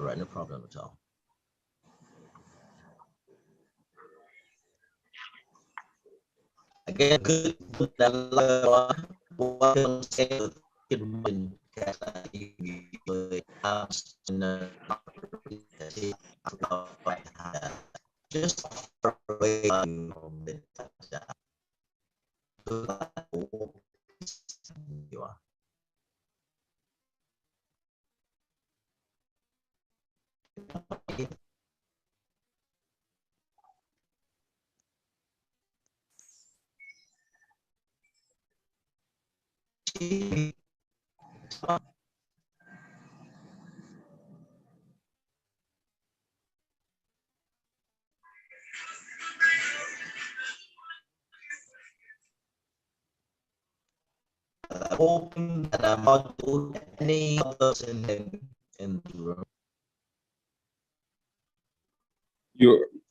All right, no problem at all. Again, good welcome to just you are. Hoping that I'm not doing any others in the room.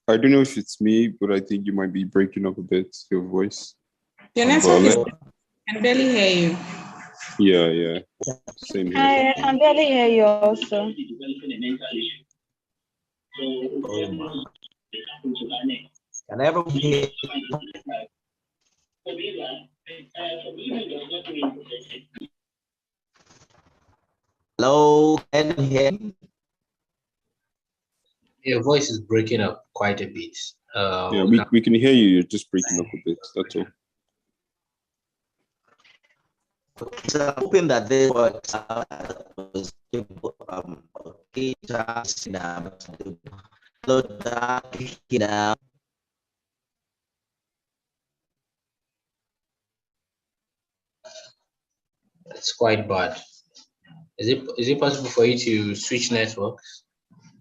I don't know if it's me, but I think you might be breaking up a bit, your voice. Your network is, I can barely hear you. Yeah. Same here. I can barely hear you also. Oh my. Can everyone hear? Hello, can you hear me? Your voice is breaking up quite a bit. Yeah, we can hear you. You're just breaking up a bit. That's all. So I'm hoping that this works out. Okay, now. It's quite bad. Is it possible for you to switch networks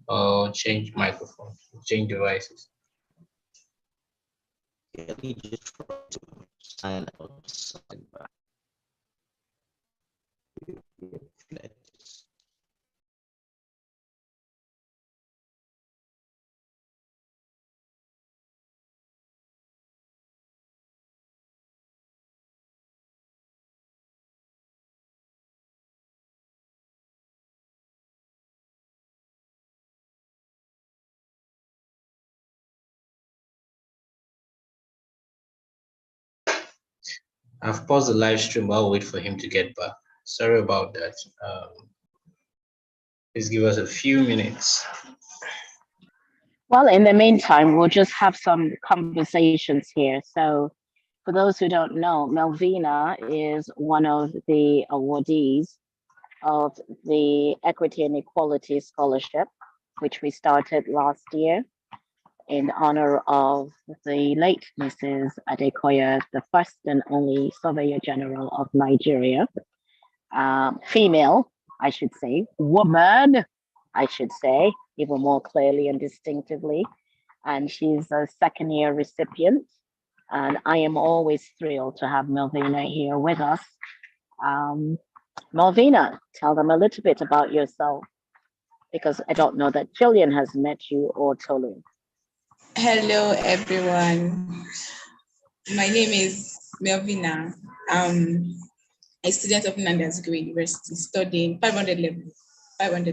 or change microphone, change devices? Let me just try to sign out. Sign back. I've paused the live stream while I wait for him to get back. Sorry about that. Please give us a few minutes. Well, in the meantime, we'll just have some conversations here. So for those who don't know, Melvina is one of the awardees of the Equity and Equality Scholarship, which we started last year in honor of the late Mrs. Adekoya, the first and only Surveyor General of Nigeria. Female, I should say, woman, I should say, even more clearly and distinctively. And she's a second-year recipient. And I am always thrilled to have Melvina here with us. Melvina, tell them a little bit about yourself, because I don't know that Jillian has met you or Tolu. Hello, everyone. My name is Melvina. I'm a student of Nandas University studying 500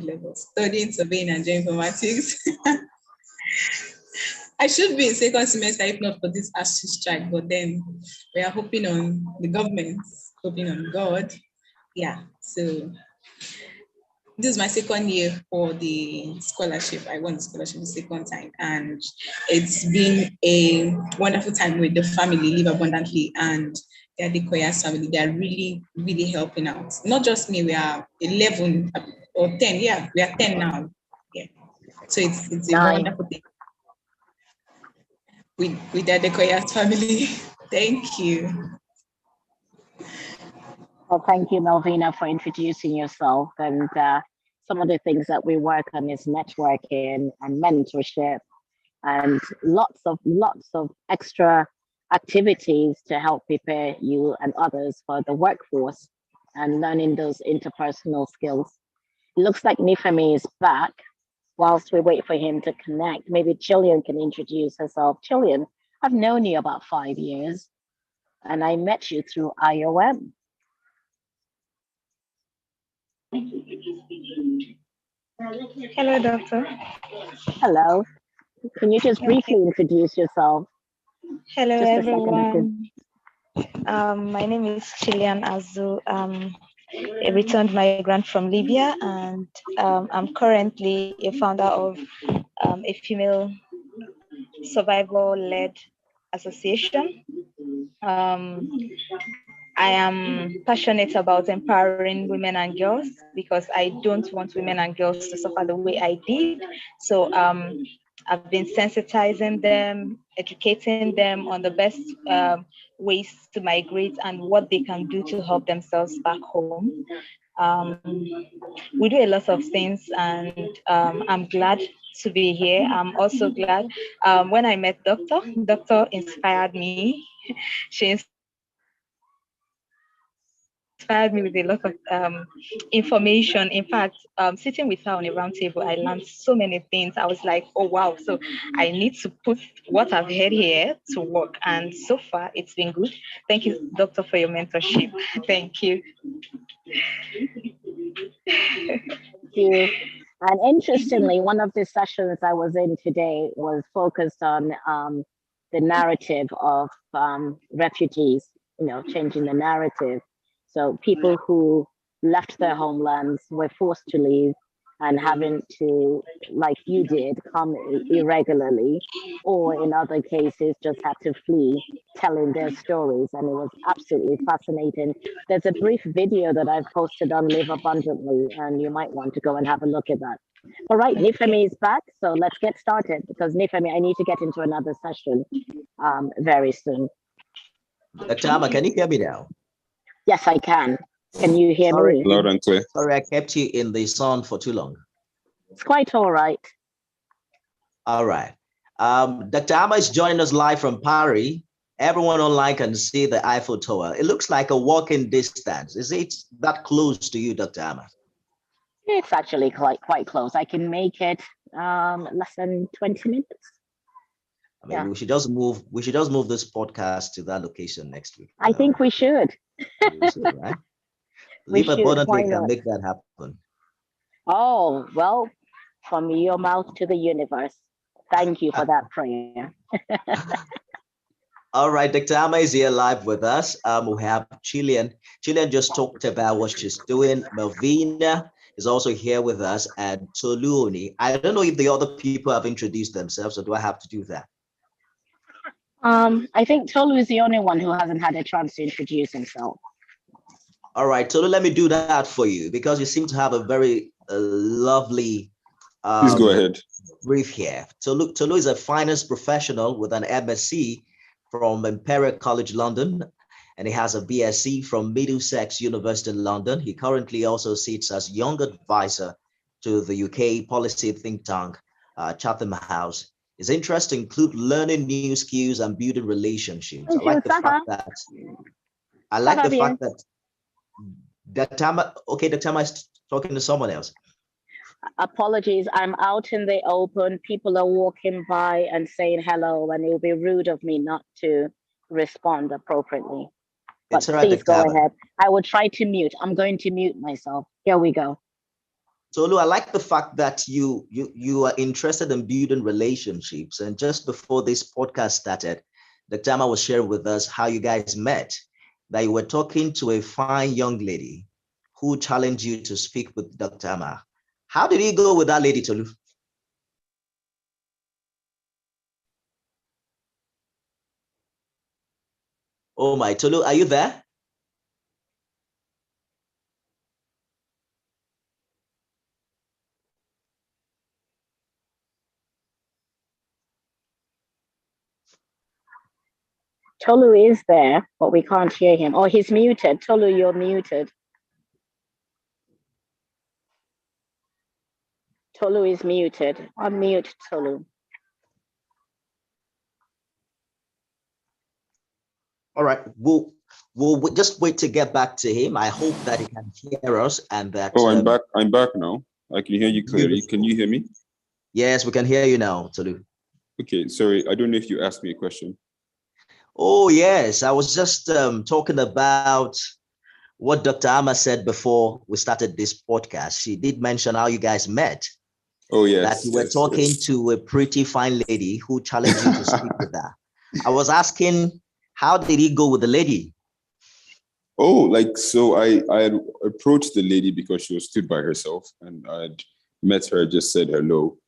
levels, studying surveying and geoinformatics. I should be in second semester if not for this ASU strike, but then we are hoping on the government, hoping on God. Yeah, so this is my second year for the scholarship. I won the scholarship the second time, and it's been a wonderful time with the family, Live Abundantly, and the Adekoya's family. They are really, really helping out. Not just me, we are 11 or 10. Yeah, we are 10 now. Yeah, so it's a wonderful thing with the Adekoya's family. Thank you. Well, thank you, Melvina, for introducing yourself. And some of the things that we work on is networking and mentorship and lots of extra activities to help prepare you and others for the workforce and learning those interpersonal skills. It looks like Nifemi is back. Whilst we wait for him to connect, maybe Jillian can introduce herself. Jillian, I've known you about 5 years, and I met you through IOM. Hello, doctor. Hello. Can you just briefly introduce yourself? Hello, Just a second or two. everyone. My name is Chilean Azu. A returned migrant from Libya, and I'm currently a founder of a female survival-led association. I am passionate about empowering women and girls because I don't want women and girls to suffer the way I did. So I've been sensitizing them, educating them on the best ways to migrate and what they can do to help themselves back home. Um, we do a lot of things, and I'm glad to be here. I'm also glad when I met Doctor inspired me. She inspired me with a lot of information. In fact, sitting with her on a round table, I learned so many things. I was like, oh wow, so I need to put what I've heard here to work. And so far, it's been good. Thank you, Doctor, for your mentorship. Thank you. You. And interestingly, one of the sessions I was in today was focused on the narrative of refugees, changing the narrative. So people who left their homelands were forced to leave and having to, like you did, come irregularly, or in other cases, just had to flee, telling their stories. And it was absolutely fascinating. There's a brief video that I've posted on Live Abundantly, and you might want to go and have a look at that. All right, Nifemi is back, so let's get started because Nifemi, I need to get into another session very soon. Dr. Ama, can you hear me now? Yes, I can. Can you hear me? Loud and clear. Sorry, I kept you in the sun for too long. It's quite all right. All right. Dr. Ama is joining us live from Paris. Everyone online can see the Eiffel Tower. It looks like a walking distance. Is it that close to you, Dr. Ama? It's actually quite close. I can make it less than 20 minutes. I mean, we should just move this podcast to that location next week. I think we should. We should, right? Live Abundantly can make that happen. Oh, well, from your mouth to the universe. Thank you for that prayer. All right, Dr. Ama is here live with us. We have Chilean. Chilean just talked about what she's doing. Melvina is also here with us, and Toluoni. I don't know if the other people have introduced themselves, or do I have to do that? I think Tolu is the only one who hasn't had a chance to introduce himself. All right, Tolu, let me do that for you because you seem to have a very lovely Please go ahead. brief here. Tolu is a finance professional with an MSc from Imperial College London, and he has a BSc from Middlesex University in London. He currently also sits as young advisor to the UK policy think tank, Chatham House. His interests include learning new skills and building relationships. I like the fact that Dr. Ama is talking to someone else. Apologies, I'm out in the open. People are walking by and saying hello, and it will be rude of me not to respond appropriately. But please go ahead. I will try to mute. I'm going to mute myself. Here we go. Tolu, I like the fact that you are interested in building relationships. And just before this podcast started, Dr. Ama was sharing with us how you guys met, that you were talking to a fine young lady who challenged you to speak with Dr. Ama. How did you go with that lady, Tolu? Oh my, Tolu, are you there? Tolu is there, but we can't hear him. Oh, he's muted. Tolu, you're muted. Tolu is muted. Unmute Tolu. All right, we'll just wait to get back to him. I hope that he can hear us and that. Oh, I'm back. I'm back now. I can hear you clearly. Beautiful. Can you hear me? Yes, we can hear you now, Tolu. Okay, sorry. I don't know if you asked me a question. Oh, yes. I was just talking about what Dr. Ama said before we started this podcast. She did mention how you guys met. Oh, yes. That you were yes, talking yes. to a pretty fine lady who challenged you to speak with her. I was asking, how did he go with the lady? Oh, like, so I had approached the lady because she was stood by herself, and I had met her, just said hello.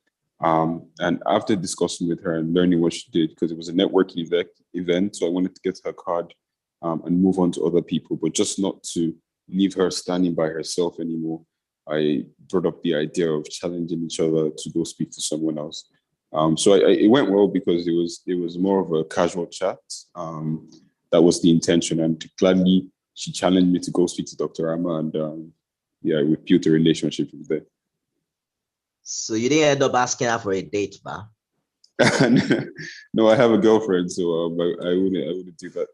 And after discussing with her and learning what she did, because it was a networking event, so I wanted to get her card and move on to other people, but just not to leave her standing by herself anymore. I brought up the idea of challenging each other to go speak to someone else. So it went well because it was more of a casual chat. That was the intention, and gladly she challenged me to go speak to Dr. Rama, and yeah, we built a relationship with there. So you didn't end up asking her for a date, ba? No, I have a girlfriend, so I wouldn't do that.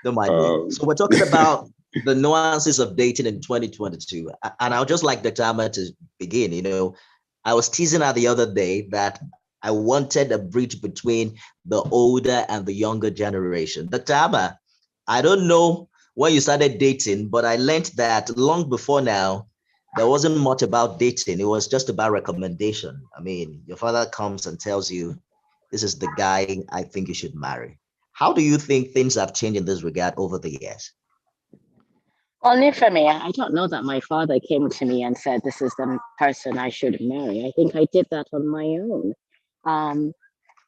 Don't mind me. So we're talking about the nuances of dating in 2022. And I'll just like Dr. Ahmed to begin. You know, I was teasing her the other day that I wanted a bridge between the older and the younger generation. Dr. Ahmed, I don't know when you started dating, but I learned that long before now, there wasn't much about dating. It was just about recommendation. I mean, your father comes and tells you, this is the guy I think you should marry. How do you think things have changed in this regard over the years? Only for me, I don't know that my father came to me and said, this is the person I should marry. I think I did that on my own. Um,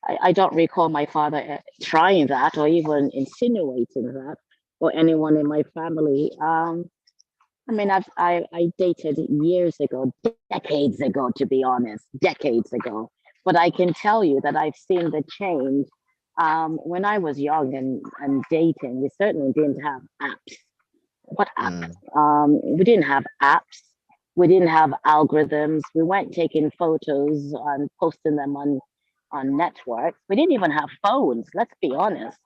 I don't recall my father trying that or even insinuating that or anyone in my family. I mean, I dated years ago, decades ago, to be honest, decades ago. But I can tell you that I've seen the change. When I was young and dating, we certainly didn't have apps. What apps? We didn't have apps. We didn't have algorithms. We weren't taking photos and posting them on networks. We didn't even have phones, let's be honest.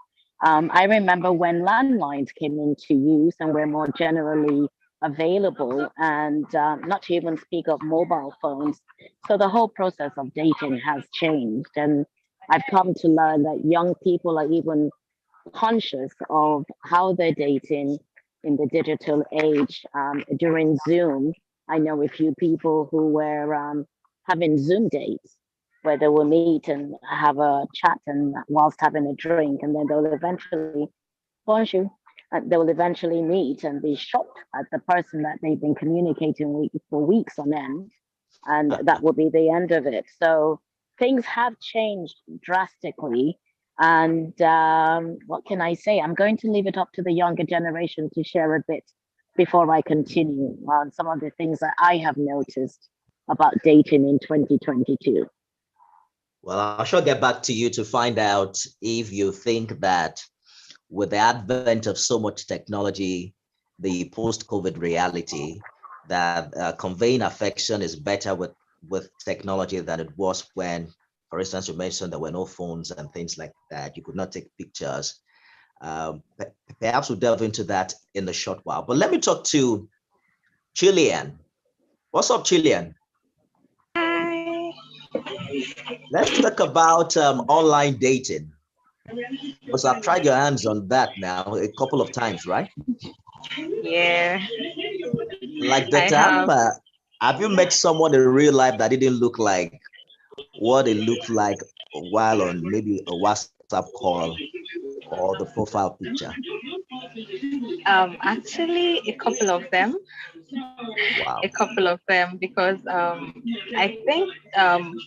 I remember when landlines came into use and were more generally available, and not to even speak of mobile phones. So the whole process of dating has changed. And I've come to learn that young people are even conscious of how they're dating in the digital age. During Zoom, I know a few people who were having Zoom dates where they will meet and have a chat and whilst having a drink, and then they'll eventually, bonjour, they will eventually meet and be shocked at the person that they've been communicating with for weeks on end, and that will be the end of it. So things have changed drastically. And what can I say? I'm going to leave it up to the younger generation to share a bit before I continue on some of the things that I have noticed about dating in 2022. Well, I shall get back to you to find out if you think that with the advent of so much technology, the post-COVID reality, that conveying affection is better with technology than it was when, for instance, you mentioned there were no phones and things like that. You could not take pictures. Perhaps we'll delve into that in a short while. But let me talk to Chilean. What's up, Chilean? Hi. Let's talk about online dating. Because I've tried your hands on that now a couple of times, right? Yeah, Like the I time, have. have you met someone in real life that didn't look like what it looked like while on maybe a WhatsApp call or the profile picture? Actually, a couple of them. A Wow. couple of them, because I think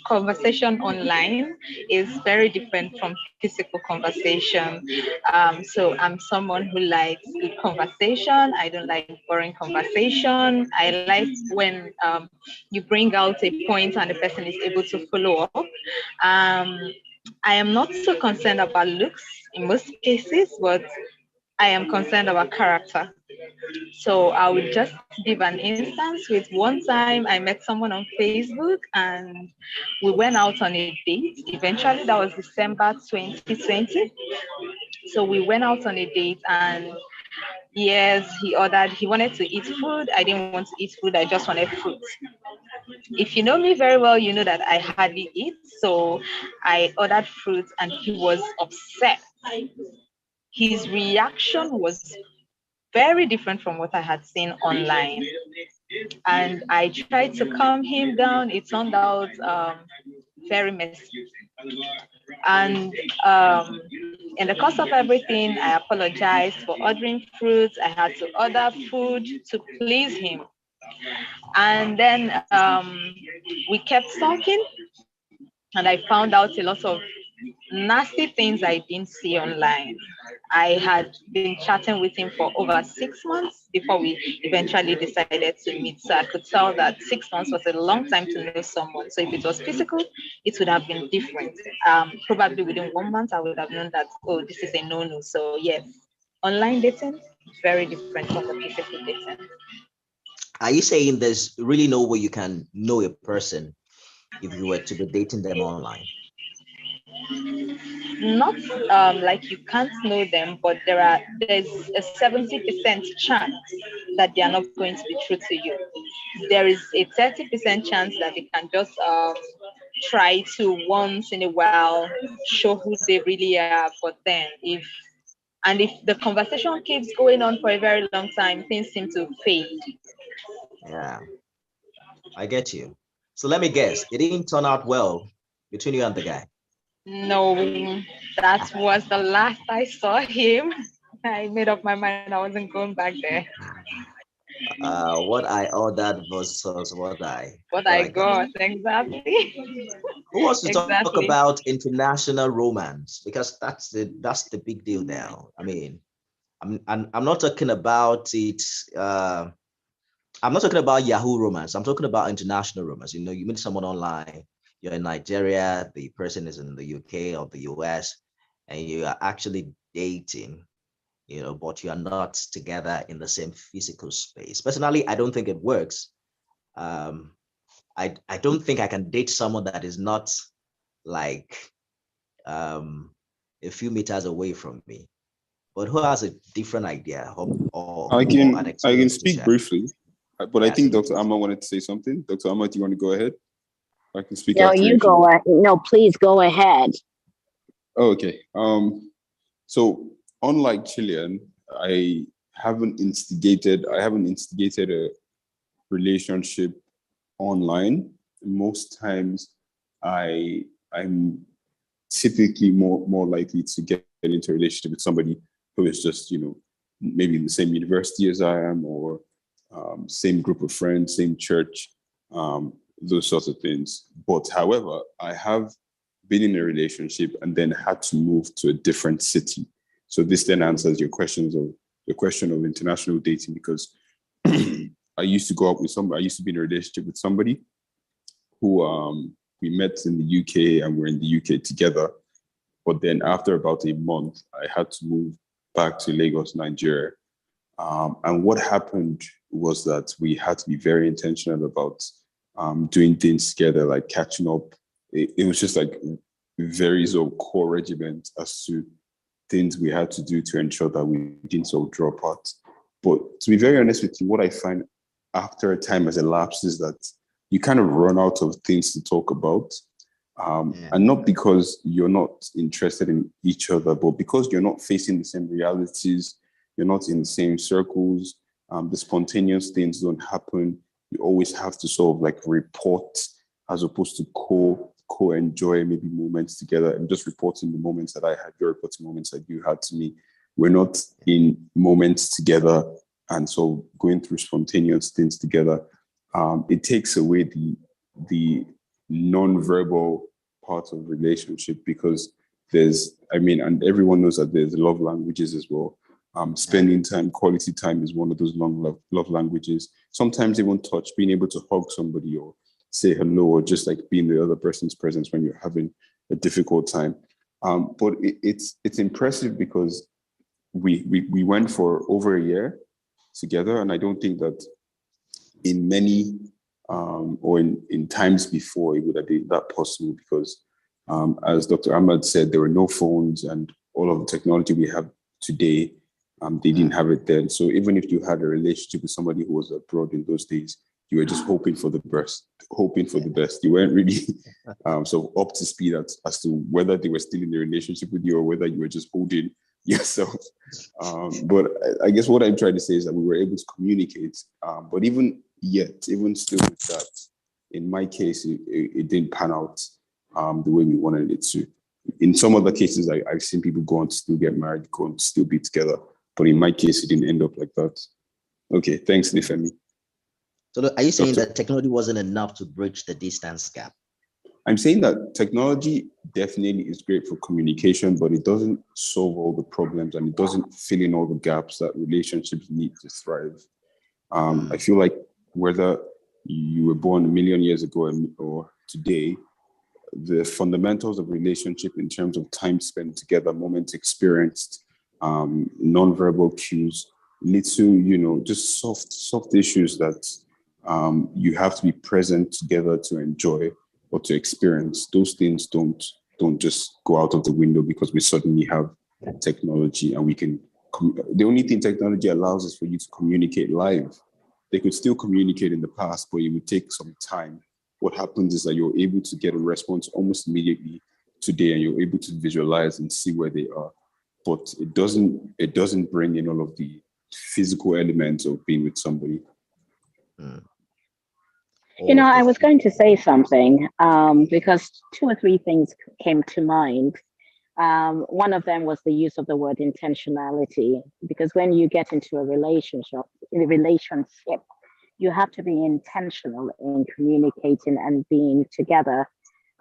conversation online is very different from physical conversation. So I'm someone who likes good conversation. I don't like boring conversation. I like when you bring out a point and the person is able to follow up. I am not so concerned about looks in most cases, but I am concerned about character. So I will just give an instance with one time I met someone on Facebook and we went out on a date. Eventually, that was December 2020. So we went out on a date and yes, he wanted to eat food. I didn't want to eat food. I just wanted fruit. If you know me very well, you know that I hardly eat. So I ordered fruit and he was upset. His reaction was very different from what I had seen online. And I tried to calm him down. It turned out very messy. And in the course of everything, I apologized for ordering fruits. I had to order food to please him. And then we kept talking, and I found out a lot of nasty things I didn't see online. I had been chatting with him for over 6 months before we eventually decided to meet. So I could tell that 6 months was a long time to know someone. So if it was physical, it would have been different. Probably within 1 month, I would have known that, oh, this is a no-no. So yes, online dating, very different from the physical dating. Are you saying there's really no way you can know a person if you were to be dating them online? Not like you can't know them, but there's a 70% chance that they are not going to be true to you. There is a 30% chance that they can just try to once in a while show who they really are. But then if the conversation keeps going on for a very long time, things seem to fade. Yeah, I get you. So let me guess, it didn't turn out well between you and the guy. No, that was the last I saw him. I made up my mind I wasn't going back there. What I ordered versus What what I I got. got, exactly. Who wants to talk Exactly. about international romance? Because that's the big deal now. I mean, I'm not talking about it. I'm not talking about Yahoo romance. I'm talking about international romance. You know, you meet someone online, you're in Nigeria, the person is in the UK or the US, and you are actually dating, you know, but you are not together in the same physical space. Personally, I don't think it works. Um, I don't think I can date someone that is not like um, a few meters away from me. But who has a different idea I or an can experience to speak share? briefly, but I Yeah, think speak. Dr. Amma wanted to say something. Dr. Amma, do you want to go ahead? I can speak No, after you you. go. No, please go ahead. Oh, okay. So unlike Chilean, I haven't instigated a relationship online. Most times I'm typically more likely to get into a relationship with somebody who is just, maybe in the same university as I am, or same group of friends, same church, those sorts of things. But however, I have been in a relationship and then had to move to a different city. So this then answers your question of international dating, because I used to go out with somebody. I used to be in a relationship with somebody who we met in the UK and we're in the UK together. But then after about a month, I had to move back to Lagos, Nigeria. And what happened was that we had to be very intentional about doing things together, like catching up. It was just like very sort of core regiment as to things we had to do to ensure that we didn't sort of draw apart. But to be very honest with you, what I find after a time has elapsed is that you kind of run out of things to talk about. And not because you're not interested in each other, but because you're not facing the same realities, you're not in the same circles, the spontaneous things don't happen. You always have to sort of like report as opposed to co-enjoy maybe moments together. And just reporting the moments that I had, you're reporting moments that you had to me. We're not in moments together, and so going through spontaneous things together, it takes away the non-verbal part of relationship, because and everyone knows that there's love languages as well. Spending time, quality time is one of those love languages. Sometimes even touch, being able to hug somebody or say hello, or just like being the other person's presence when you're having a difficult time. But it's impressive because we went for over a year together, and I don't think that in many or in times before it would have been that possible, because as Dr. Ahmad said, there were no phones, and all of the technology we have today, they didn't have it then. So even if you had a relationship with somebody who was abroad in those days, you were just hoping for the best. You weren't really so up to speed as to whether they were still in the relationship with you or whether you were just holding yourself. But I guess what I'm trying to say is that we were able to communicate. But even yet, even still with that, in my case, it didn't pan out the way we wanted it to. In some other cases, I've seen people go on to still get married, go on to still be together. But in my case, it didn't end up like that. Okay, thanks, Nifemi. So are you saying Doctor? that technology wasn't enough to bridge the distance gap? I'm saying that technology definitely is great for communication, but it doesn't solve all the problems and it doesn't fill in all the gaps that relationships need to thrive. I feel like whether you were born a million years ago or today, the fundamentals of relationship in terms of time spent together, moments experienced, non-verbal cues, little, just soft issues that you have to be present together to enjoy or to experience. Those things don't just go out of the window because we suddenly have technology and we can. The only thing technology allows is for you to communicate live. They could still communicate in the past, but it would take some time. What happens is that you're able to get a response almost immediately today, and you're able to visualize and see where they are. But it doesn't bring in all of the physical elements of being with somebody. I was going to say something because 2 or 3 things came to mind. One of them was the use of the word intentionality, because when you get into a relationship, you have to be intentional in communicating and being together.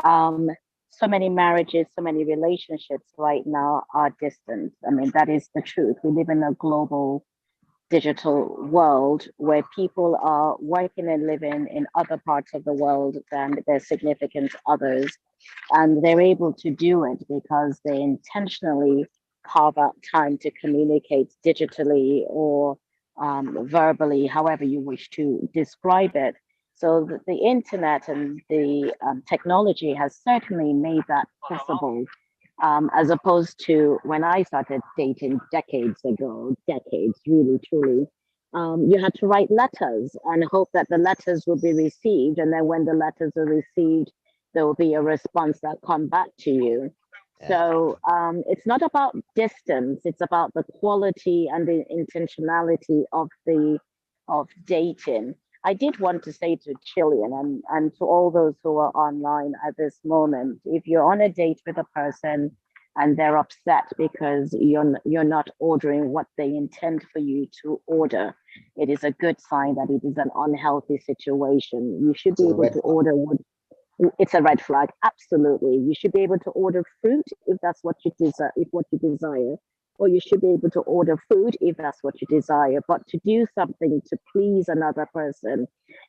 So many marriages, so many relationships right now are distant. I mean, that is the truth. We live in a global digital world where people are working and living in other parts of the world than their significant others. And they're able to do it because they intentionally carve out time to communicate digitally or verbally, however you wish to describe it. So the internet and the technology has certainly made that possible, as opposed to when I started dating decades ago, really, truly. You had to write letters and hope that the letters would be received. And then when the letters are received, there will be a response that come back to you. So it's not about distance, it's about the quality and the intentionality of dating. I did want to say to Chillian and to all those who are online at this moment, if you're on a date with a person and they're upset because you're not ordering what they intend for you to order, it is a good sign that it is an unhealthy situation. You should be able to order what. It's a red flag, absolutely. You should be able to order fruit if that's what you desire, or you should be able to order food if that's what you desire. But to do something to please another person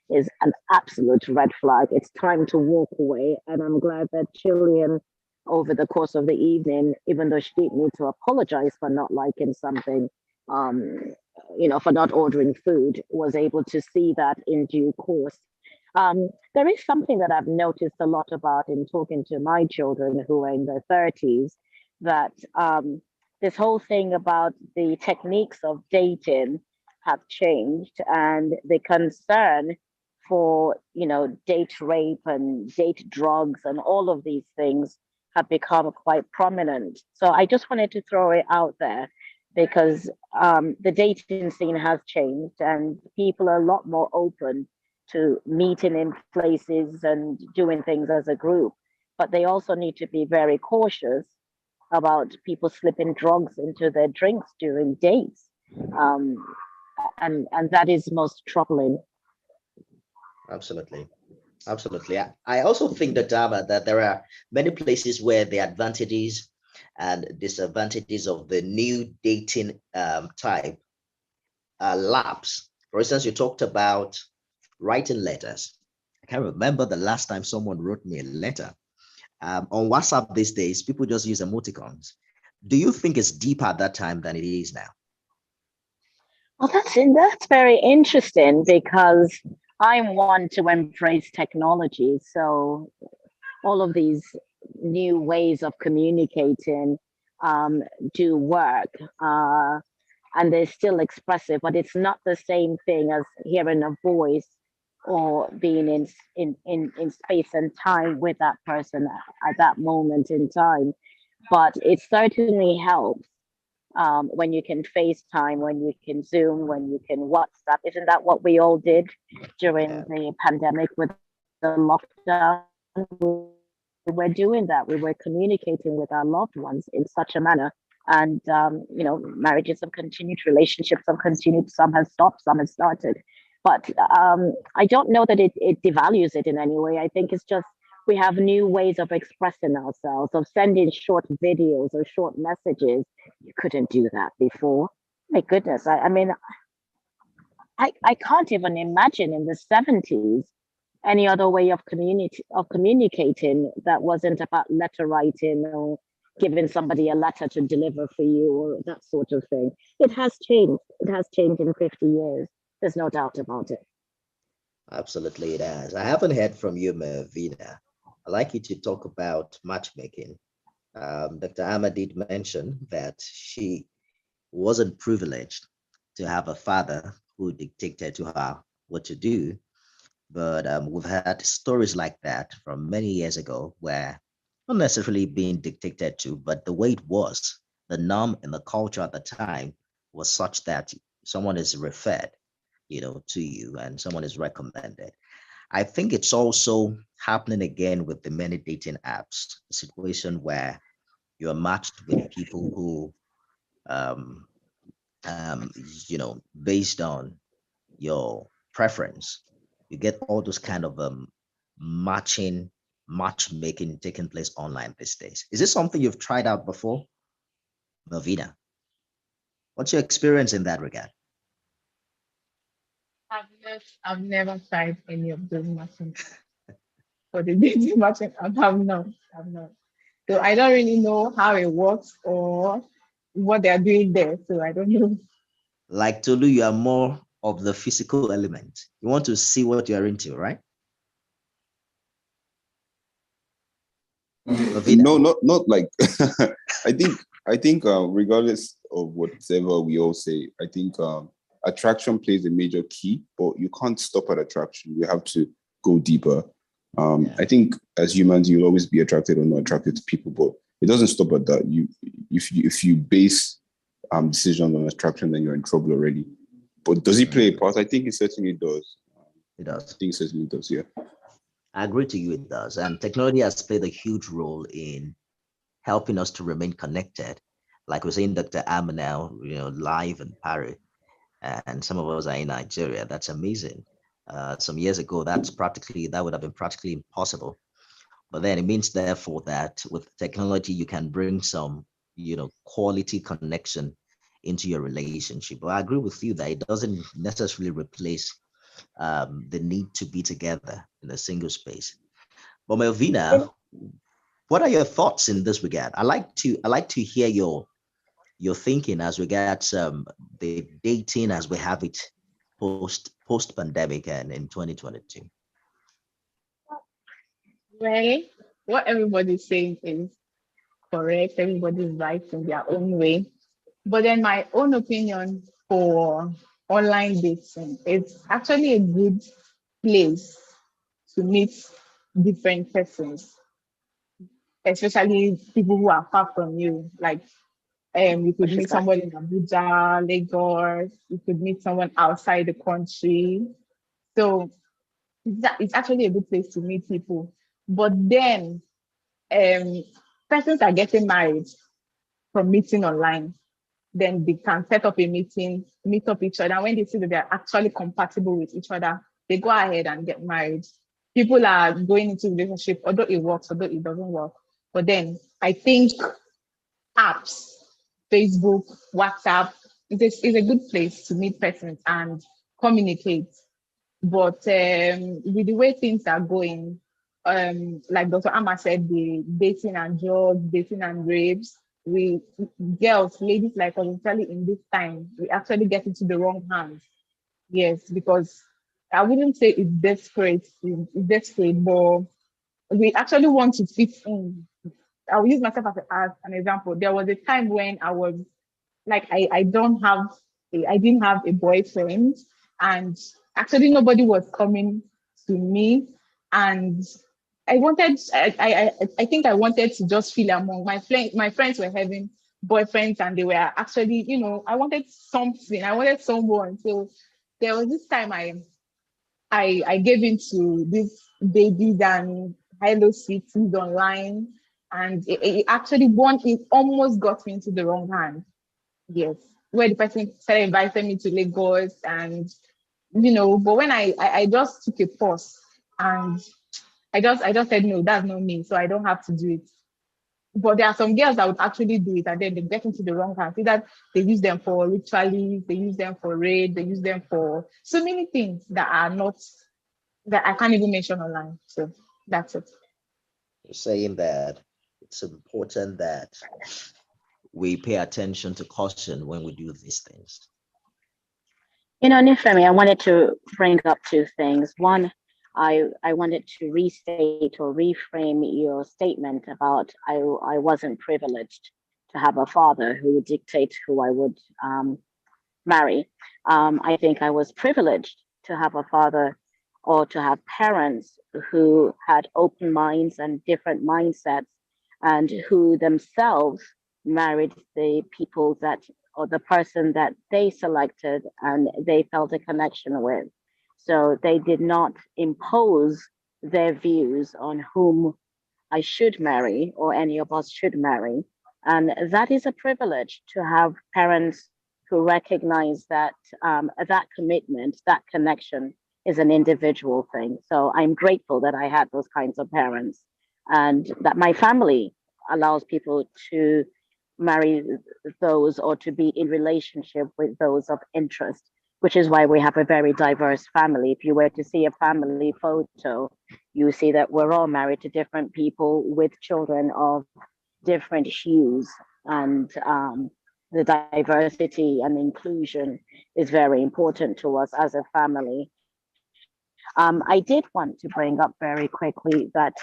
is an absolute red flag. It's time to walk away. And I'm glad that Chillian, over the course of the evening, even though she didn't need to apologize for not liking something, for not ordering food, was able to see that in due course. There is something that I've noticed a lot about in talking to my children who are in their 30s, that this whole thing about the techniques of dating have changed, and the concern for, date rape and date drugs and all of these things have become quite prominent. So I just wanted to throw it out there because the dating scene has changed and people are a lot more open to meeting in places and doing things as a group. But they also need to be very cautious about people slipping drugs into their drinks during dates. And that is most troubling. Absolutely. I also think that there are many places where the advantages and disadvantages of the new dating type lapse. For instance, you talked about writing letters. I can't remember the last time someone wrote me a letter. On WhatsApp these days, people just use emoticons. Do you think it's deeper at that time than it is now? Well, that's very interesting because I'm one to embrace technology. So all of these new ways of communicating do work. And they're still expressive, but it's not the same thing as hearing a voice or being in space and time with that person at that moment in time. But it certainly helps when you can FaceTime, when you can Zoom, when you can WhatsApp. Isn't that what we all did during Yeah, the pandemic with the lockdown? We were doing that. We were communicating with our loved ones in such a manner. And, marriages have continued, relationships have continued, some have stopped, some have started. But I don't know that it devalues it in any way. I think it's just we have new ways of expressing ourselves, of sending short videos or short messages. You couldn't do that before. My goodness. I mean, I can't even imagine in the 70s any other way of communicating that wasn't about letter writing or giving somebody a letter to deliver for you or that sort of thing. It has changed. It has changed in 50 years. There's no doubt about it. absolutely it has. I haven't heard from you, Melvina. I'd like you to talk about matchmaking. Dr. Amma did mention that she wasn't privileged to have a father who dictated to her what to do. But we've had stories like that from many years ago where not necessarily being dictated to, but the way it was, the norm and the culture at the time was such that someone is referred, to you and someone is recommended. I think it's also happening again with the many dating apps, a situation where you're matched with people who, um, um, based on your preference, you get all those kind of matchmaking taking place online these days. Is this something you've tried out before, Melvina? What's your experience in that regard? I've never tried any of those machines for the dating machine. I've not. So I don't really know how it works or what they're doing there. So I don't know. Like Tolu, you are more of the physical element. You want to see what you're into, right? Melvina? No, not like I think regardless of whatever we all say, I think attraction plays a major key, but you can't stop at attraction. You have to go deeper. Yeah. I think as humans, you'll always be attracted or not attracted to people, but it doesn't stop at that. If you base decisions on attraction, then you're in trouble already. But does it play a part? I think it certainly does. It does. I think it certainly does, yeah. I agree to you, it does. And technology has played a huge role in helping us to remain connected. Like we're saying, Dr. Amma now, live in Paris, and some of us are in Nigeria. That's amazing. Some years ago, that would have been practically impossible. But then it means, therefore, that with technology, you can bring some, quality connection into your relationship. But I agree with you that it doesn't necessarily replace the need to be together in a single space. But Melvina, what are your thoughts in this regard? I like to hear your thinking as regards the dating as we have it post pandemic and in 2022. Well, what everybody's saying is correct. Everybody's right in their own way. But then my own opinion for online dating, it's actually a good place to meet different persons, especially people who are far from you. Like you could meet somebody in Abuja, Lagos, you could meet someone outside the country. So it's actually a good place to meet people. But then um, persons are getting married from meeting online. Then they can set up a meeting, meet up each other. When they see that they're actually compatible with each other, they go ahead and get married. People are going into relationship, although it works, although it doesn't work. But then I think apps, Facebook, WhatsApp, is a good place to meet persons and communicate. But with the way things are going, like Dr. Amma said, the dating and drugs, dating and rapes, we girls, ladies like us, especially in this time, we actually get into the wrong hands. Yes, because I wouldn't say it's desperate, but we actually want to fit in. I'll use myself as an example. There was a time when I was like I didn't have a boyfriend, and actually nobody was coming to me, and I think I wanted to just feel among my friends were having boyfriends, and they were actually, I wanted something, I wanted someone. So there was this time I gave into this baby than Hello Cities online, and it actually it almost got me into the wrong hand. Yes, where the person started inviting me to Lagos, and but when I just took a pause, and I just said no, that's not me, so I don't have to do it. But there are some girls that would actually do it, and then they get into the wrong hands. See that they use them for rituals, they use them for raid, they use them for so many things that are not, that I can't even mention online. So that's it. You're saying that it's important that we pay attention to caution when we do these things. Nifemi, I wanted to bring up two things. One, I wanted to restate or reframe your statement about I wasn't privileged to have a father who would dictate who I would marry. I think I was privileged to have a father or to have parents who had open minds and different mindsets, and who themselves married the people that, or the person that they selected and they felt a connection with. So they did not impose their views on whom I should marry or any of us should marry. And that is a privilege, to have parents who recognize that that commitment, that connection is an individual thing. So I'm grateful that I had those kinds of parents, and that my family allows people to marry those or to be in relationship with those of interest, which is why we have a very diverse family. If you were to see a family photo, you see that we're all married to different people with children of different hues, and the diversity and inclusion is very important to us as a family. I did want to bring up very quickly that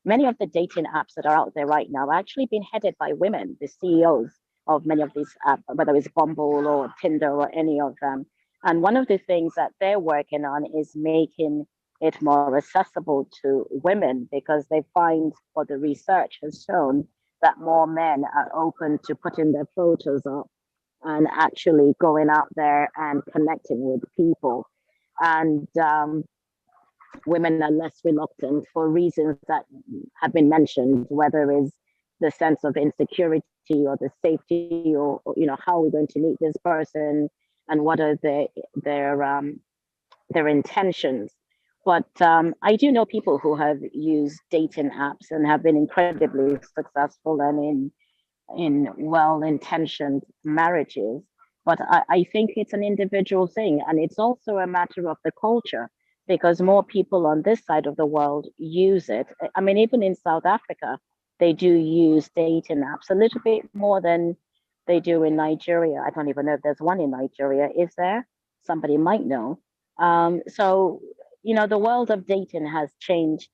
many of the dating apps that are out there right now are actually being headed by women, the CEOs of many of these apps, whether it's Bumble or Tinder or any of them. And one of the things that they're working on is making it more accessible to women, because they find, or the research has shown, that more men are open to putting their photos up and actually going out there and connecting with people. And women are less reluctant for reasons that have been mentioned, whether it's the sense of insecurity or the safety, or how are we going to meet this person, and what are their intentions. But I do know people who have used dating apps and have been incredibly successful and in well-intentioned marriages. But I think it's an individual thing, and it's also a matter of the culture, because more people on this side of the world use it. I mean, even in South Africa, they do use dating apps a little bit more than they do in Nigeria. I don't even know if there's one in Nigeria. Is there? Somebody might know. So, the world of dating has changed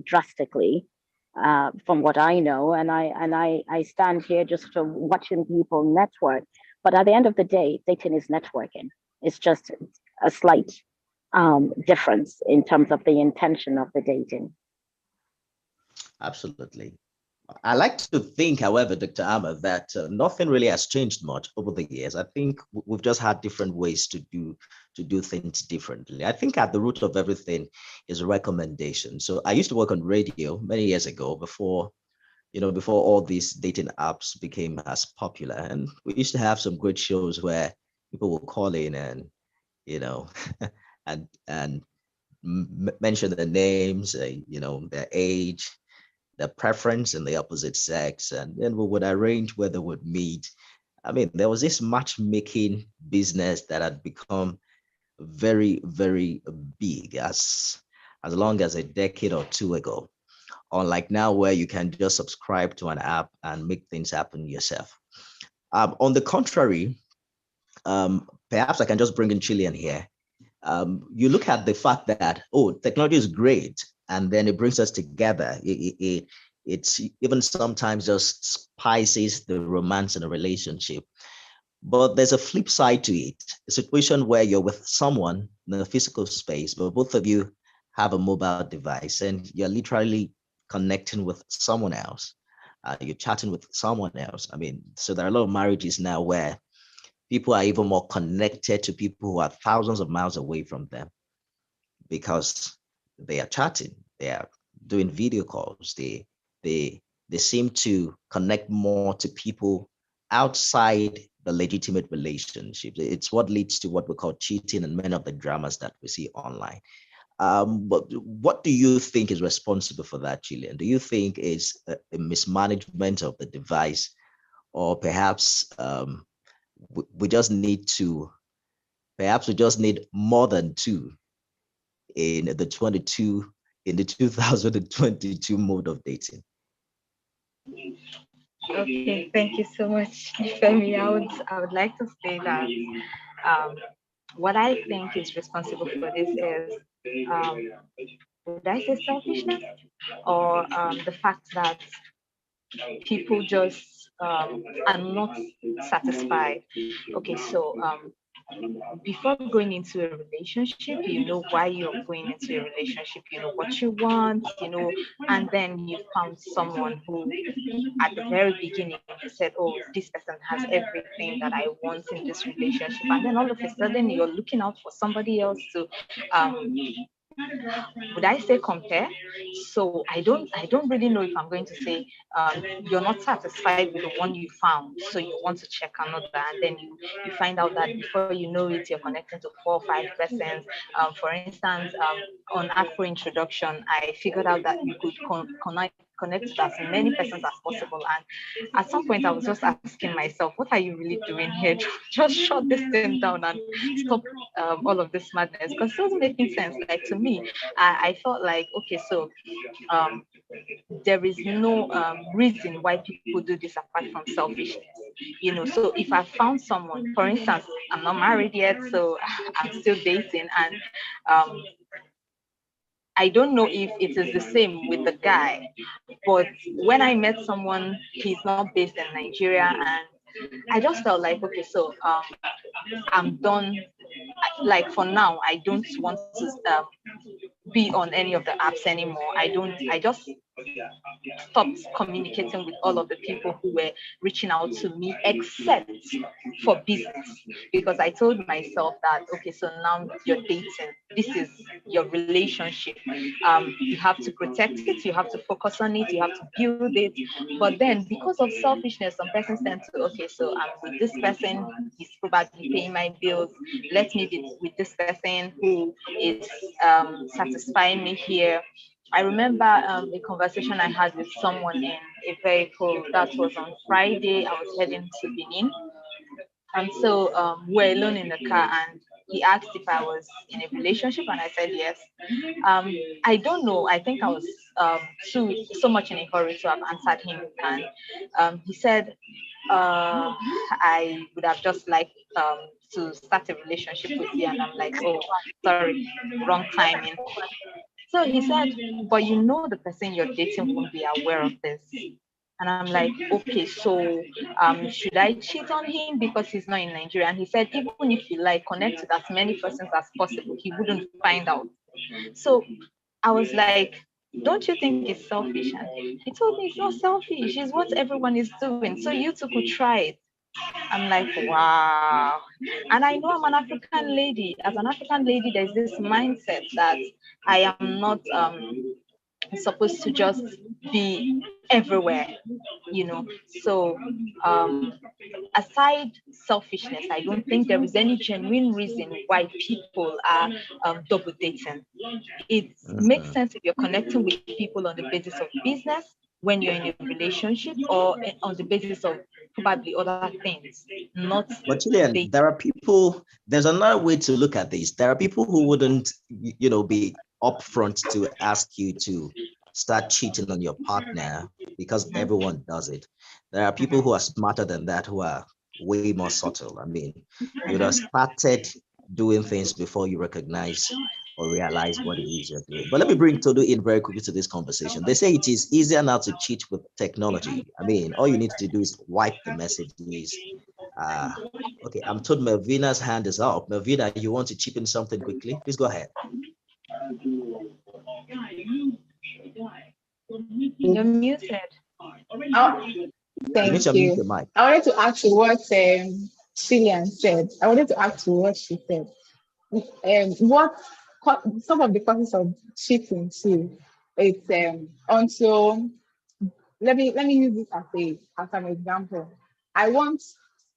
drastically from what I know, and I stand here just for watching people network. But at the end of the day, dating is networking. It's just a slight difference in terms of the intention of the dating. Absolutely. I like to think, however, Dr. Ahmed, that nothing really has changed much over the years. I think we've just had different ways to do things differently. I think at the root of everything is recommendation. So I used to work on radio many years ago, before all these dating apps became as popular, and we used to have some great shows where people will call in and and mention their names, their age, their preference and the opposite sex, and then we would arrange where they would meet. I mean, there was this matchmaking business that had become very, very big as long as a decade or two ago. Unlike now, where you can just subscribe to an app and make things happen yourself. On the contrary, perhaps I can just bring in Chilean here. You look at the fact that, technology is great, and then it brings us together. It's even sometimes just spices the romance in a relationship. But there's a flip side to it, a situation where you're with someone in a physical space, but both of you have a mobile device and you're literally connecting with someone else. you're chatting with someone else. I mean, so there are a lot of marriages now where people are even more connected to people who are thousands of miles away from them because they are chatting, they are doing video calls, they seem to connect more to people outside the legitimate relationship. It's what leads to what we call cheating and many of the dramas that we see online. But what do you think is responsible for that, Gillian? Do you think it's a mismanagement of the device, or perhaps we just need to, perhaps we just need more than two in the 2022 mode of dating? Okay, thank you so much, Femi. I would like to say that um, what I think is responsible for this is, um, would I say selfishness, or the fact that people just are not satisfied. Okay, so before going into a relationship, you know why you're going into a relationship, you know what you want, and then you found someone who, at the very beginning, you said, oh, this person has everything that I want in this relationship. And then all of a sudden, you're looking out for somebody else to would I say compare? So I don't really know if I'm going to say you're not satisfied with the one you found, so you want to check another, and then you find out that before you know it, you're connecting to 4 or 5 persons. For instance, on Afro introduction, I figured out that you could connect with as many persons as possible. And at some point, I was just asking myself, what are you really doing here? Just shut this thing down and stop all of this madness, because it wasn't making sense. Like, to me, I felt like, okay, so um, there is no reason why people do this apart from selfishness. So if I found someone, for instance, I'm not married yet, so I'm still dating, and um, I don't know if it is the same with the guy, but when I met someone, he's not based in Nigeria, and I just felt like, okay, so I'm done. Like, for now, I don't want to be on any of the apps anymore. I just stopped communicating with all of the people who were reaching out to me, except for business, because I told myself that, okay, so now you're dating, this is your relationship. You have to protect it, you have to focus on it, you have to build it. But then, because of selfishness, some persons tend to, okay, so I'm with this person, he's probably paying my bills, let me be with this person who is satisfying me here. I remember a conversation I had with someone in a vehicle. That was on Friday. I was heading to Benin. And so we're alone in the car, and he asked if I was in a relationship, and I said yes. I don't know. I think I was so much in a hurry to have answered him. And he said, I would have just liked to start a relationship with you. And I'm like, oh, sorry, wrong timing. So he said, but the person you're dating won't be aware of this. And I'm like, okay, so should I cheat on him because he's not in Nigeria? And he said, even if you like, connect with as many persons as possible, he wouldn't find out. So I was like, don't you think it's selfish? And he told me it's not selfish, it's what everyone is doing. So you two could try it. I'm like, wow. And I know I'm an African lady. As an African lady, there's this mindset that I am not supposed to just be everywhere, So aside selfishness, I don't think there is any genuine reason why people are double dating. It makes sense if you're connecting with people on the basis of business, when you're in a relationship, or on the basis of probably other things, not But Julian, dating. there are people, there's another way to look at this. There are people who wouldn't, be upfront to ask you to start cheating on your partner because everyone does it. There are people who are smarter than that, who are way more subtle. I mean, you would have started doing things before you recognize or realize what it is you're doing. But let me bring Todo in very quickly to this conversation. They say it is easier now to cheat with technology. I mean, all you need to do is wipe the messages. Okay, I'm told Melvina's hand is up. Melvina, you want to chip in something quickly? Please go ahead. You're muted. Thank to mute you. your mic. I wanted to ask you what Cillian said. I wanted to ask you what she said. Some of the causes of cheating too. It's also let me use this as an example. I want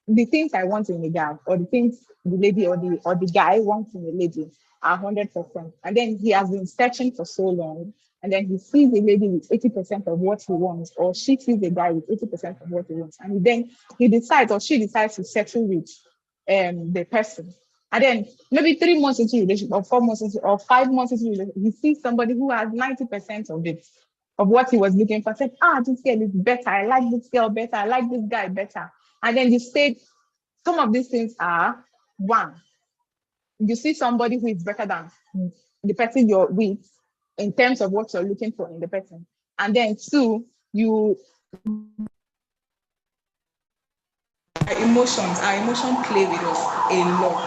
the things I want in a guy, or the things the lady or the guy wants in a lady are 100%. And then he has been searching for so long, and then he sees a lady with 80% of what he wants, or she sees a guy with 80% of what he wants, and then he decides or she decides to settle with the person. And then maybe 3 months into relationship, or 4 months into, or 5 months into relationship, he sees somebody who has 90% of it, of what he was looking for. Said, this girl is better. I like this girl better. I like this guy better. And then you said some of these things are: one, you see somebody who is better than the person you're with in terms of what you're looking for in the person. And then two, you Our emotion play with us a lot.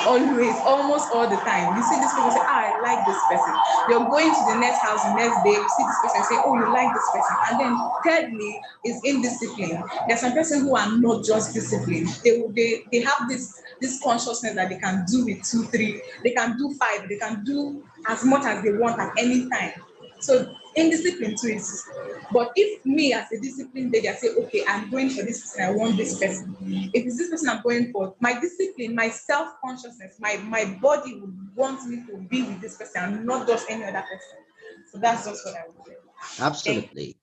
Always, almost all the time. You see this person, say, I like this person. You're going to the next house the next day, you see this person, say, oh, you like this person. And then thirdly is indiscipline. There's some person who are not just disciplined. They have this consciousness that they can do with 2, 3, they can do 5, they can do as much as they want at any time. So indiscipline too is. But if me as a disciplined lady, I say, okay, I'm going for this person, I want this person. If it's this person I'm going for, my discipline, my self-consciousness, my body would want me to be with this person and not just any other person. So that's just what I would say. Absolutely.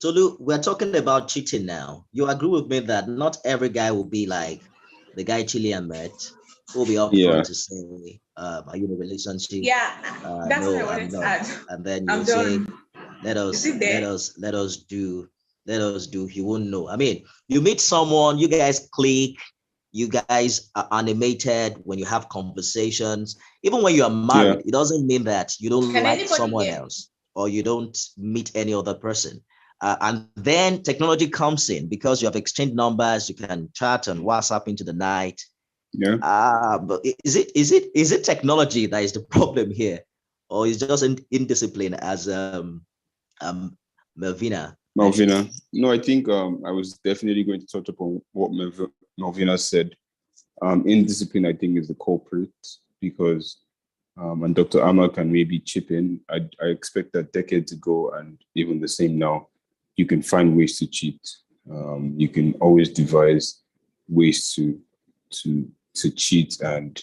Tolu, we're talking about cheating now. You agree with me that not every guy will be like the guy Chilean met, who will be upfront to say, are you in a relationship? Yeah, that's No, what I wanted I'm to not. add. And then I'm you say, done. let Is us it there? do, he won't know. I mean, you meet someone, you guys click, you guys are animated when you have conversations. Even when you are married, it doesn't mean that you don't Can like anybody someone hear? else or you don't meet any other person. And then technology comes in because you have exchanged numbers, you can chat and WhatsApp into the night. Yeah. But is it technology that is the problem here, or is just indiscipline, as Melvina? No, I think I was definitely going to touch upon what Melvina said. Indiscipline, I think, is the culprit because, and Dr. Amma can maybe chip in. I expect that decades ago, and even the same now, you can find ways to cheat. You can always devise ways to cheat and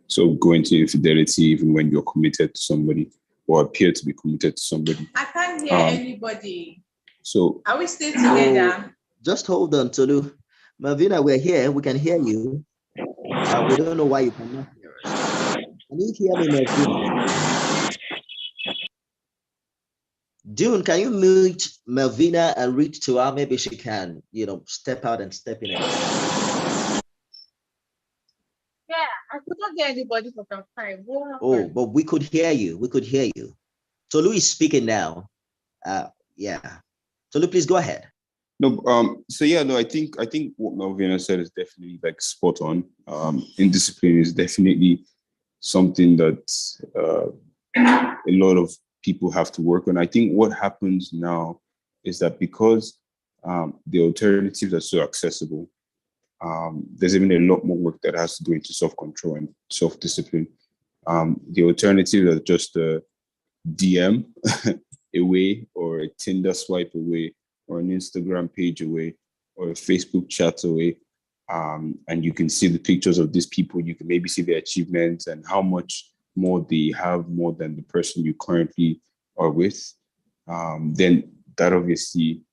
so go into infidelity even when you're committed to somebody or appear to be committed to somebody. I can't hear anybody. So are we still together? Just hold on, Tolu. Melvina, we're here. We can hear you. We don't know why you cannot hear us. Can you hear me, Melvina? June, can you mute Melvina and reach to her? Maybe she can, step out and step in. Yeah, I couldn't hear anybody for some time. Oh, but we could hear you. We could hear you. Tolu is speaking now. Yeah. Tolu, please go ahead. No, I think what Melvina said is definitely like spot on. Indiscipline is definitely something that a lot of people have to work on. I think what happens now is that because the alternatives are so accessible, there's even a lot more work that has to go into self-control and self-discipline. The alternatives are just a DM away, or a Tinder swipe away, or an Instagram page away, or a Facebook chat away. And you can see the pictures of these people. You can maybe see their achievements and how much more they have more than the person you currently are with. Then that obviously,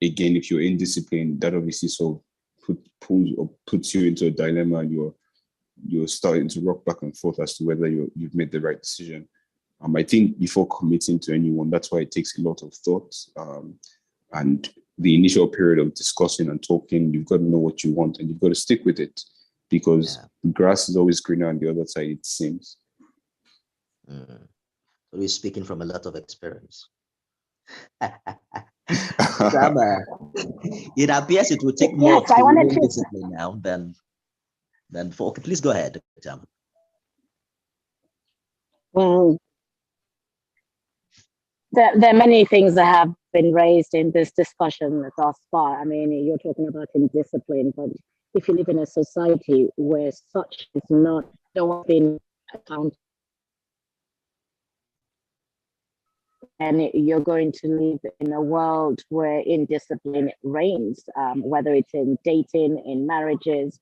again, if you're indisciplined, that obviously sort of puts you into a dilemma. You're starting to rock back and forth as to whether you've made the right decision. I think before committing to anyone, that's why it takes a lot of thought. And the initial period of discussing and talking, you've got to know what you want and you've got to stick with it, because the grass is always greener on the other side, it seems. So we're speaking from a lot of experience. It appears it will take more to remain discipline now than for. Okay, please go ahead, Jam. Well, There are many things that have been raised in this discussion thus far. I mean, you're talking about indiscipline, but if you live in a society where such is not, no one's been accountable, and you're going to live in a world where indiscipline reigns, whether it's in dating, in marriages,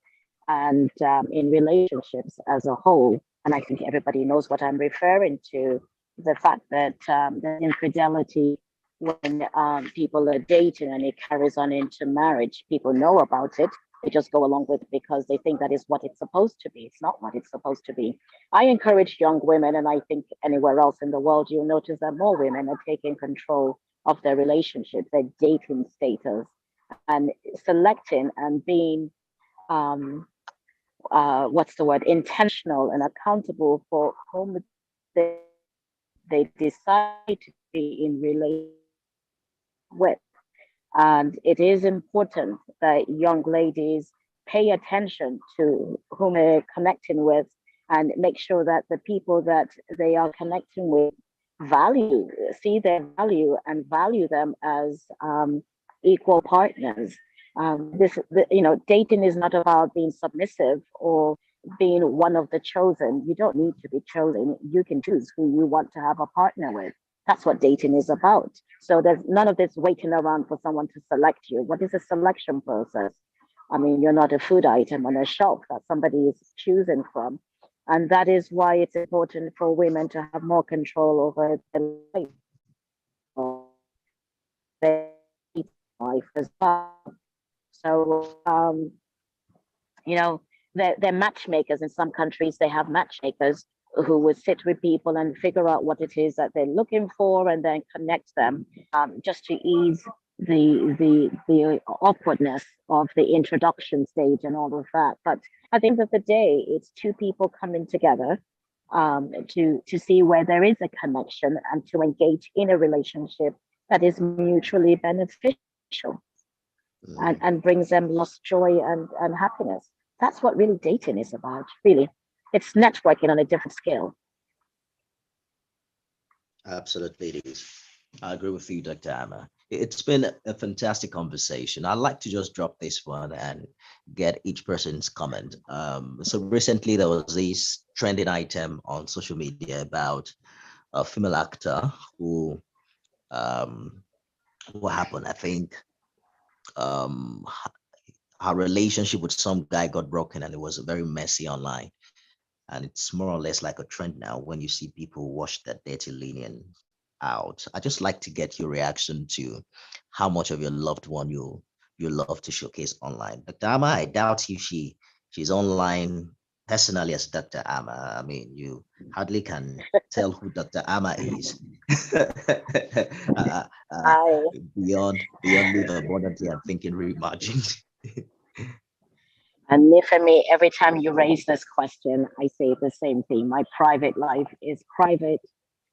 and in relationships as a whole. And I think everybody knows what I'm referring to, the fact that the infidelity when people are dating and it carries on into marriage, people know about it. They just go along with it because they think that is what it's supposed to be. It's not what it's supposed to be. I encourage young women, and I think anywhere else in the world, you'll notice that more women are taking control of their relationships, their dating status, and selecting and being, intentional and accountable for whom they decide to be in relation with. And it is important that young ladies pay attention to whom they're connecting with and make sure that the people that they are connecting with see their value and value them as equal partners. Dating is not about being submissive or being one of the chosen. You don't need to be chosen. You can choose who you want to have a partner with. That's what dating is about. So there's none of this waiting around for someone to select you. What is a selection process? I mean, you're not a food item on a shelf that somebody is choosing from. And that is why it's important for women to have more control over their life as well. So, they're matchmakers in some countries. They have matchmakers who would sit with people and figure out what it is that they're looking for and then connect them, just to ease the awkwardness of the introduction stage and all of that. But at the end of the day, it's two people coming together to see where there is a connection and to engage in a relationship that is mutually beneficial and brings them lost joy and happiness. That's what really dating is about, really. It's networking on a different scale. Absolutely, it is. I agree with you, Dr. Amma. It's been a fantastic conversation. I'd like to just drop this one and get each person's comment. So recently there was this trending item on social media about a female actor who, what happened? I think her relationship with some guy got broken and it was very messy online. And it's more or less like a trend now when you see people wash that dirty linen out. I just like to get your reaction to how much of your loved one you love to showcase online. Dr. Amma, I doubt if she's online personally as Dr. Amma. I mean, you hardly can tell who Dr. Amma is. Beyond live abundantly and thinking reimagined. And for me, every time you raise this question, I say the same thing. My private life is private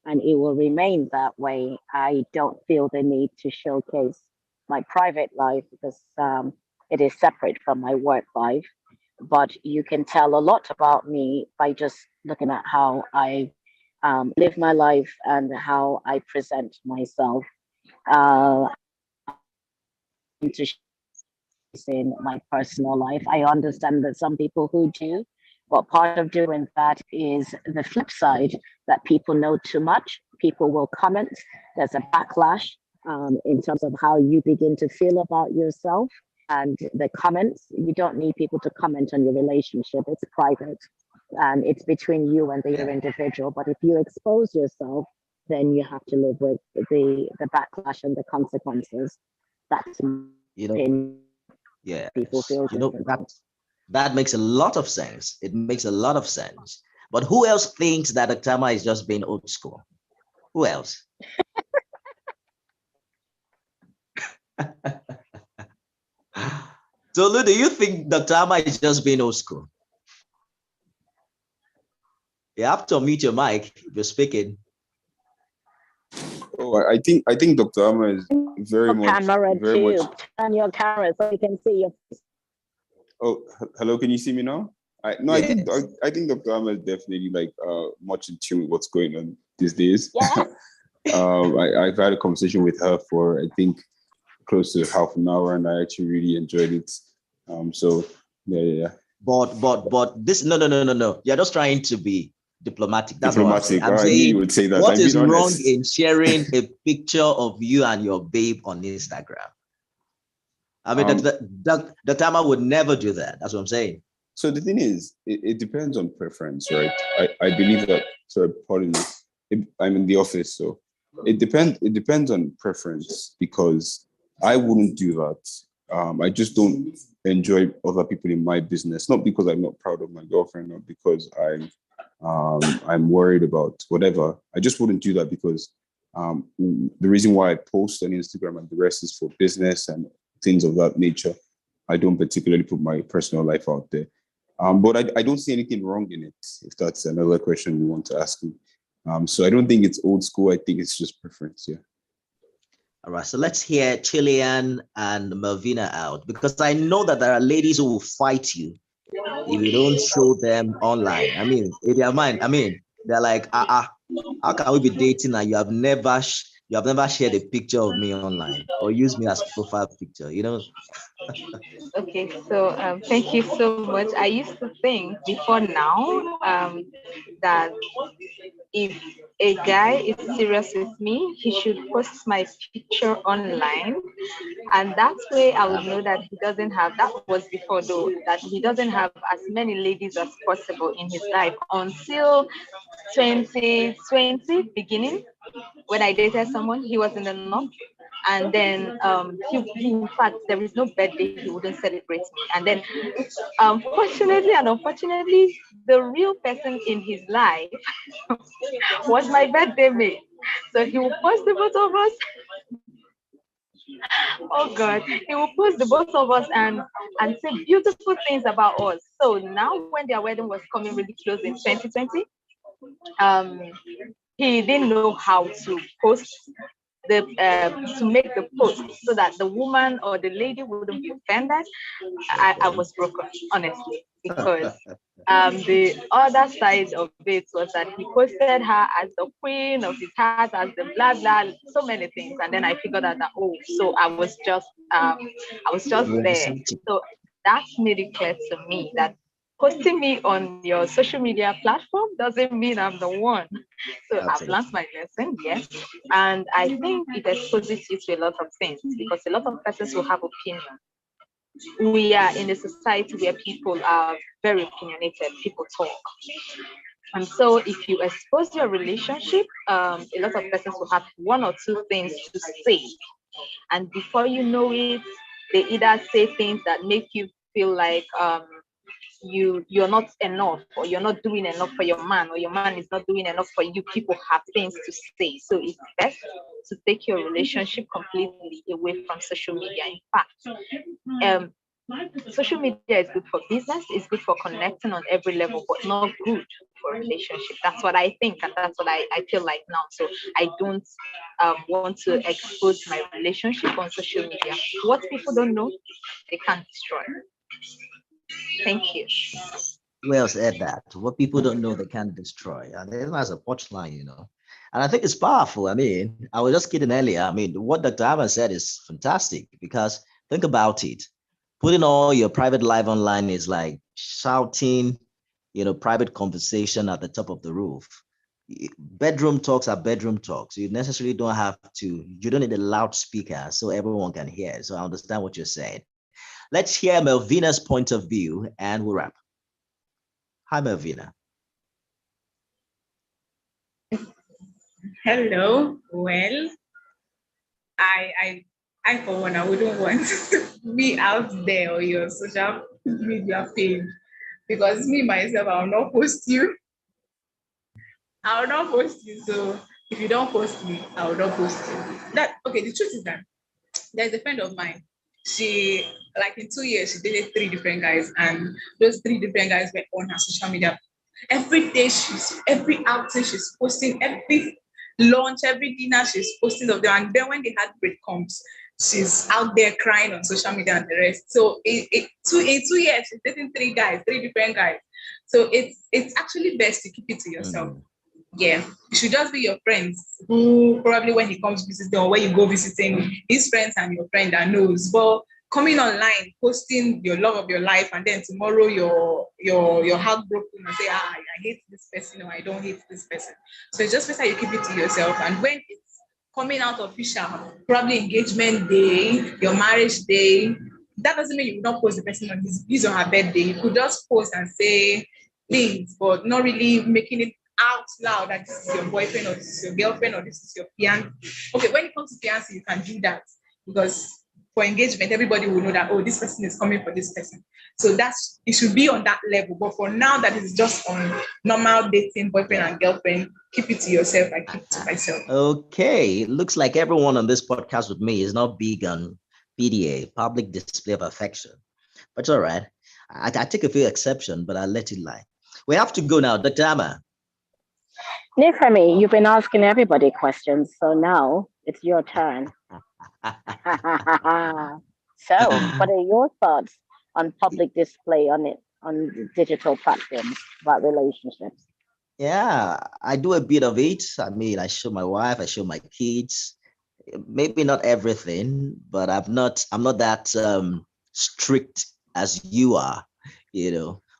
and it will remain that way. I don't feel the need to showcase my private life because it is separate from my work life. But you can tell a lot about me by just looking at how I live my life and how I present myself. To in my personal life. I understand that some people who do, but part of doing that is the flip side that people know too much. People will comment. There's a backlash in terms of how you begin to feel about yourself. And the comments, you don't need people to comment on your relationship. It's private and it's between you and the other individual. But if you expose yourself, then you have to live with the backlash and the consequences. That's people feel that makes a lot of sense. It makes a lot of sense. But who else thinks that Dr. Amma is just being old school? Who else? Tolu, do you think Dr. Amma is just being old school? You have to unmute your mic if you're speaking. Oh, I think Dr. Amma is very much. Turn your camera so you can see your face. Oh, hello. Can you see me now? Yes. I think Dr. Amma is definitely like much in tune with what's going on these days. Yes. I've had a conversation with her for, I think, close to half an hour, and I actually really enjoyed it. So yeah. But this no. You're just trying to be diplomatic. That's what I'm saying. Diplomatic. I'm I knew you saying, would say that. what I'm is being wrong honest. in sharing a picture of you and your babe on Instagram? I mean, the Tama would never do that. That's what I'm saying. So the thing is, it depends on preference, right? I believe that. Sorry, pardon me. I'm in the office, so it depends on preference, because I wouldn't do that. I just don't enjoy other people in my business, not because I'm not proud of my girlfriend, not because I'm worried about whatever. I just wouldn't do that because the reason why I post on Instagram and the rest is for business and things of that nature. I don't particularly put my personal life out there. But I don't see anything wrong in it, if that's another question you want to ask me. So I don't think it's old school. I think it's just preference, yeah. All right, so let's hear Chilean and Melvina out, because I know that there are ladies who will fight you if you don't show them online. I mean, in their mind, they're like, how can we be dating and you have never shared a picture of me online or use me as profile picture, Okay, so thank you so much. I used to think before now that if a guy is serious with me, he should post my picture online. And that way I would know that he doesn't have, that was before though, that he doesn't have as many ladies as possible in his life until 2020 beginning. When I dated someone, he was in the north. And then he, in fact, there is no birthday he wouldn't celebrate me. And then, fortunately and unfortunately, the real person in his life was my birthday mate. So he will post the both of us. Oh God, he will post the both of us and say beautiful things about us. So now, when their wedding was coming really close in 2020, he didn't know how to post to make the post so that the woman or the lady wouldn't be offended. I was broken, honestly, because the other side of it was that he posted her as the queen of his heart, as the blah blah, so many things, and then I figured out that so I was just there. So that made it clear to me that posting me on your social media platform doesn't mean I'm the one. So I've learned my lesson, yes. And I think it exposes you to a lot of things because a lot of persons will have opinions. We are in a society where people are very opinionated, people talk. And so if you expose your relationship, a lot of persons will have one or two things to say. And before you know it, they either say things that make you feel like you're not enough, or you're not doing enough for your man, or your man is not doing enough for you. People have things to say. So it's best to take your relationship completely away from social media. In fact, social media is good for business, it's good for connecting on every level, but not good for relationship. That's what I think, and that's what I feel like now. So I don't want to expose my relationship on social media. What people don't know, they can't destroy. Thank you. Well said that. What people don't know, they can't destroy. And that's a punchline, And I think it's powerful. I mean, I was just kidding earlier. I mean, what Dr. Avan said is fantastic because think about it. Putting all your private life online is like shouting, private conversation at the top of the roof. Bedroom talks are bedroom talks. You necessarily don't have to, you don't need a loudspeaker so everyone can hear. So I understand what you're saying. Let's hear Melvina's point of view and we'll wrap. Hi, Melvina. Hello. Well, I for one, I wouldn't want me out there or your social media page because me myself, I will not post you. I will not post you. So if you don't post me, I will not post you. The truth is that there's a friend of mine. She, like in 2 years, she dated 3 different guys, and those 3 different guys were on her social media. Every day, every outing, she's posting, every lunch, every dinner, she's posting of them. And then when the heartbreak comes, she's out there crying on social media and the rest. So in 2 years, she's dating 3 guys, 3 different guys. So it's actually best to keep it to yourself. Yeah, it should just be your friends who probably when he comes visiting or when you go visiting, his friends and your friend that knows. But coming online, posting your love of your life, and then tomorrow you're heartbroken and say, I hate this person or I don't hate this person. So it's just better you keep it to yourself. And when it's coming out official, probably engagement day, your marriage day, that doesn't mean you will not post the person on his or her birthday. You could just post and say things, but not really making it out loud that this is your boyfriend or this is your girlfriend or this is your fiance. Okay, when it comes to fiance, you can do that because for engagement, everybody will know that, oh, this person is coming for this person. So that's, it should be on that level. But for now, that is just on normal dating, boyfriend and girlfriend. Keep it to yourself. I keep it to myself. Okay, looks like everyone on this podcast with me is not big on PDA, public display of affection. But it's all right. I take a few exceptions, but I'll let it lie. We have to go now. Dr. Amma. Nifemi, you've been asking everybody questions, so now it's your turn. So, what are your thoughts on public display on digital platforms about relationships? Yeah, I do a bit of it. I mean, I show my wife, I show my kids. Maybe not everything, but I'm not that strict as you are.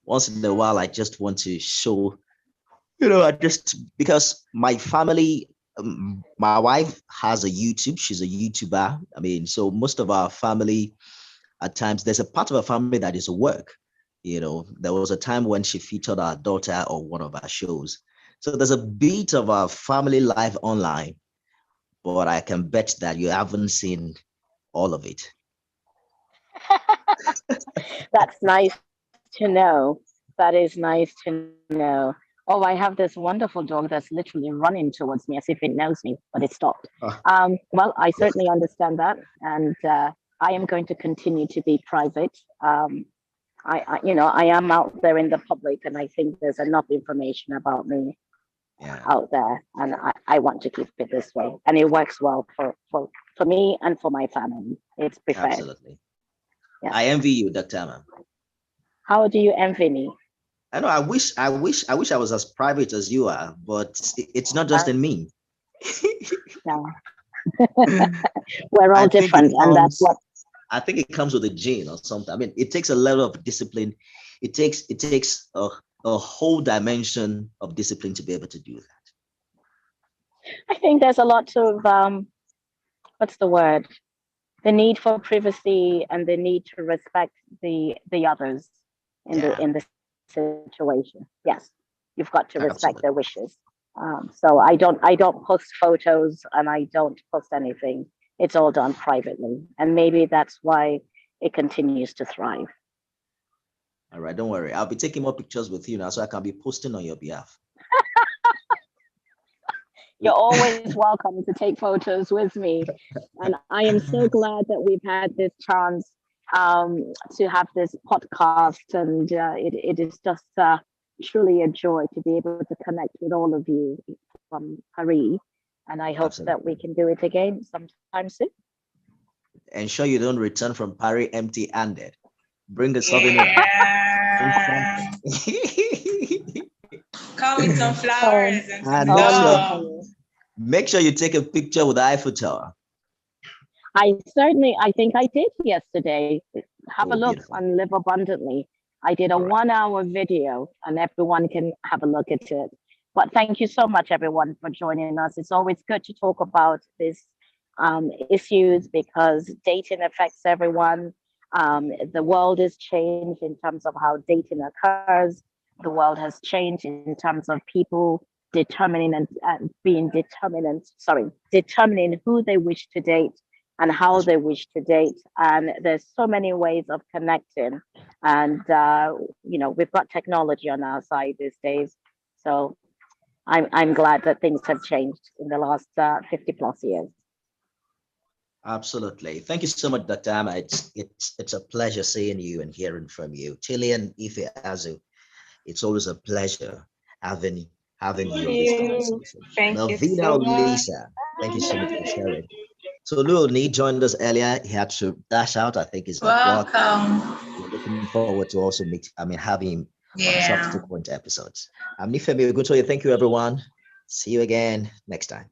Once in a while, I just want to show. I just because my family, my wife has a YouTube. She's a YouTuber. I mean, so most of our family, at times, there's a part of our family that is work. There was a time when she featured our daughter on one of our shows. So there's a bit of our family life online, but I can bet that you haven't seen all of it. That's nice to know. That is nice to know. Oh, I have this wonderful dog that's literally running towards me as if it knows me, but it stopped. Well, I certainly understand that, and I am going to continue to be private. I am out there in the public, and I think there's enough information about me out there, and I want to keep it this way, and it works well for me and for my family. It's preferred. Absolutely. Yeah. I envy you, Dr. Amma. How do you envy me? I know. I wish I was as private as you are, but it's not just in me. No. We're all different, and that's what. I think it comes with a gene or something. I mean, it takes a level of discipline. It takes a whole dimension of discipline to be able to do that. I think there's a lot of what's the word? The need for privacy and the need to respect the others in the situation. Yes, you've got to respect their wishes. So I don't post photos and I don't post anything. It's all done privately, and maybe that's why it continues to thrive. All right, don't worry. I'll be taking more pictures with you now, so I can be posting on your behalf. You're always welcome to take photos with me, and I am so glad that we've had this chance to have this podcast, and it is just truly a joy to be able to connect with all of you from Paris, and I hope that we can do it again sometime soon. Ensure you don't return from Paris empty-handed. Bring a souvenir. Come with some flowers and some love. Make sure you take a picture with the Eiffel Tower. I think I did yesterday. Have a look on Live Abundantly. I did a 1-hour video and everyone can have a look at it. But thank you so much, everyone, for joining us. It's always good to talk about these issues because dating affects everyone. The world has changed in terms of how dating occurs. The world has changed in terms of people determining who they wish to date and how they wish to date. And there's so many ways of connecting. And, we've got technology on our side these days. So I'm glad that things have changed in the last 50 plus years. Absolutely. Thank you so much, Dr. Amma. It's a pleasure seeing you and hearing from you. Chilean Ife Azu, it's always a pleasure having you on this conversation. Thank you Melvina Lisa, thank you so much for sharing. So Luoni joined us earlier. He had to dash out. I think he's welcome. We're looking forward to also having him on subsequent episodes. I'm Nifemi Ogutoye. Thank you, everyone. See you again next time.